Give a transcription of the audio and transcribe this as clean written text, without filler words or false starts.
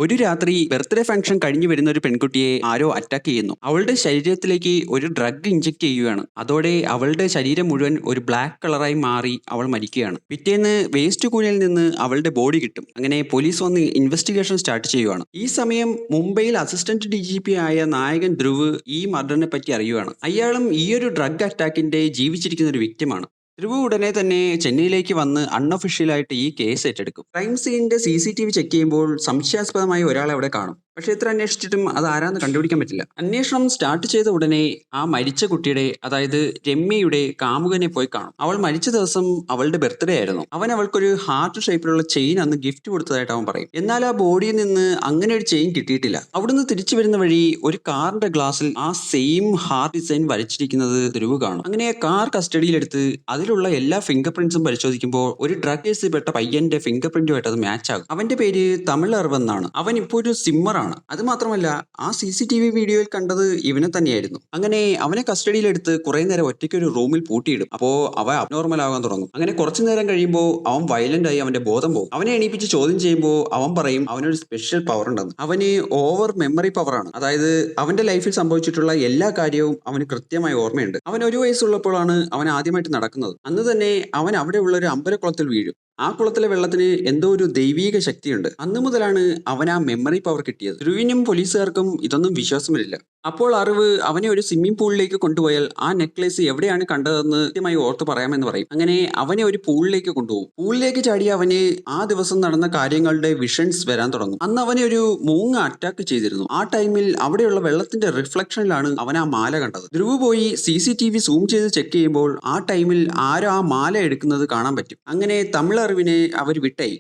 ഒരു രാത്രി birthday function കഴിഞ്ഞു വരുന്ന ഒരു പെൺകുട്ടിയെ ആരോ അറ്റാക്ക് ചെയ്യുന്നു. അവളുടെ ശരീരത്തിലേക്ക് ഒരു ഡ്രഗ് ഇഞ്ചെക്ട് ചെയ്യുകയാണ്. അതോടെ അവളുടെ ശരീരം മുഴുവൻ ഒരു ബ്ലാക്ക് കളറായി മാറി അവൾ മരിക്കുകയാണ്. പിറ്റേന്ന് വേസ്റ്റ് കൂനയിൽ നിന്ന് അവളുടെ ബോഡി കിട്ടും. അങ്ങനെ പോലീസ് വന്ന് ഇൻവെസ്റ്റിഗേഷൻ സ്റ്റാർട്ട് ചെയ്യുകയാണ്. ഈ സമയം മുംബൈയിൽ അസിസ്റ്റന്റ് DGP ആയ നായകൻ ധ്രുവ് ഈ മർഡറിനെ പറ്റി അറിയുകയാണ്. അയാളും ഈ ഒരു ഡ്രഗ് അറ്റാക്കിന്റെ ജീവിച്ചിരിക്കുന്ന ഒരു വിക്ടിമാണ്. ധ്രുവ് ഉടനെ തന്നെ ചെന്നൈയിലേക്ക് വന്ന് അൺഒഫീഷ്യലായിട്ട് ഈ കേസ് ഏറ്റെടുക്കും. ക്രൈം സീനിന്റെ CCTV ചെക്ക് ചെയ്യുമ്പോൾ സംശയാസ്പദമായ ഒരാളെ അവിടെ കാണും. പക്ഷെ എത്ര അന്വേഷിച്ചിട്ടും അത് ആരാന്ന് കണ്ടുപിടിക്കാൻ പറ്റില്ല. അന്വേഷണം സ്റ്റാർട്ട് ചെയ്ത ഉടനെ ആ മരിച്ച കുട്ടിയുടെ, അതായത് രമ്യയുടെ കാമുകനെ പോയി കാണും. അവൾ മരിച്ച ദിവസം അവളുടെ ബർത്ത്ഡേ ആയിരുന്നു. അവൻ അവൾക്കൊരു ഹാർട്ട് ഷേപ്പിലുള്ള ചെയിൻ അന്ന് ഗിഫ്റ്റ് കൊടുത്തതായിട്ട് അവൻ പറയും. എന്നാൽ ആ ബോഡിയിൽ നിന്ന് അങ്ങനെ ഒരു ചെയിൻ കിട്ടിയിട്ടില്ല. അവിടുന്ന് തിരിച്ചു വരുന്ന വഴി ഒരു കാറിന്റെ ഗ്ലാസ്സിൽ ആ സെയിം ഹാർട്ട് ഡിസൈൻ വരച്ചിരിക്കുന്നത് ധ്രുവ് കാണും. അങ്ങനെ കാർ കസ്റ്റഡിയിലെടുത്ത് അതിലുള്ള എല്ലാ ഫിംഗർ പ്രിന്റ്സും പരിശോധിക്കുമ്പോൾ ഒരു ഡ്രഗ് കേസിൽ പെട്ട പയ്യന്റെ ഫിംഗർ പ്രിന്റുമായിട്ട് അത് മാച്ച് ആകും. അവന്റെ പേര് തമിഴ് എന്നാണ്. അവൻ ഇപ്പോൾ ഒരു സിമ്മറാണ്. അത് മാത്രമല്ല ആ CCTV വീഡിയോയിൽ കണ്ടത് ഇവനെ തന്നെയായിരുന്നു. അങ്ങനെ അവനെ കസ്റ്റഡിയിലെടുത്ത് കുറെ നേരം ഒറ്റയ്ക്ക് ഒരു റൂമിൽ പൂട്ടിയിടും. അപ്പോ അവൻ അബ്നോർമൽ ആകാൻ തുടങ്ങും. അങ്ങനെ കുറച്ചു നേരം കഴിയുമ്പോൾ അവൻ വയലന്റ് ആയി അവന്റെ ബോധം പോകും. അവനെ എണീപ്പിച്ച് ചോദ്യം ചെയ്യുമ്പോൾ അവൻ പറയും അവനൊരു സ്പെഷ്യൽ പവർ ഉണ്ടെന്ന്. അവന് ഓവർ മെമ്മറി പവറാണ്. അതായത് അവന്റെ ലൈഫിൽ സംഭവിച്ചിട്ടുള്ള എല്ലാ കാര്യവും അവന് കൃത്യമായി ഓർമ്മയുണ്ട്. അവൻ 1 വയസ്സുള്ളപ്പോഴാണ് അവൻ ആദ്യമായിട്ട് നടക്കുന്നത്. അന്ന് തന്നെ അവൻ അവിടെയുള്ള ഒരു അമ്പലക്കുളത്തിൽ വീഴും. ആ കുളത്തിലെ വെള്ളത്തിന് എന്തോ ഒരു ദൈവീക ശക്തിയുണ്ട്. അന്ന് മുതലാണ് അവൻ ആ മെമ്മറി പവർ കിട്ടിയത്. ധ്രുവിനും പോലീസുകാർക്കും ഇതൊന്നും വിശ്വാസമില്ല. അപ്പോൾ അറിവ് അവനെ ഒരു സ്വിമ്മിംഗ് പൂളിലേക്ക് കൊണ്ടുപോയാൽ ആ നെക്ലേസ് എവിടെയാണ് കണ്ടതെന്ന് കൃത്യമായി ഓർത്ത് പറയാമെന്ന് പറയും. അങ്ങനെ അവനെ ഒരു പൂളിലേക്ക് കൊണ്ടുപോകും. പൂളിലേക്ക് ചാടിയ അവന് ആ ദിവസം നടന്ന കാര്യങ്ങളുടെ വിഷൻസ് വരാൻ തുടങ്ങും. അന്ന് അവനെ ഒരു മൂങ്ങ അറ്റാക്ക് ചെയ്തിരുന്നു. ആ ടൈമിൽ അവിടെയുള്ള വെള്ളത്തിന്റെ റിഫ്ലക്ഷനിലാണ് അവൻ ആ മാല കണ്ടത്. ധ്രുവ് പോയി CCTV സൂം ചെയ്ത് ചെക്ക് ചെയ്യുമ്പോൾ ആ ടൈമിൽ ആരോ ആ മാല എടുക്കുന്നത് കാണാൻ പറ്റും. അങ്ങനെ തമിഴ് അറിവിനെ അവർ വിട്ടയക്കും.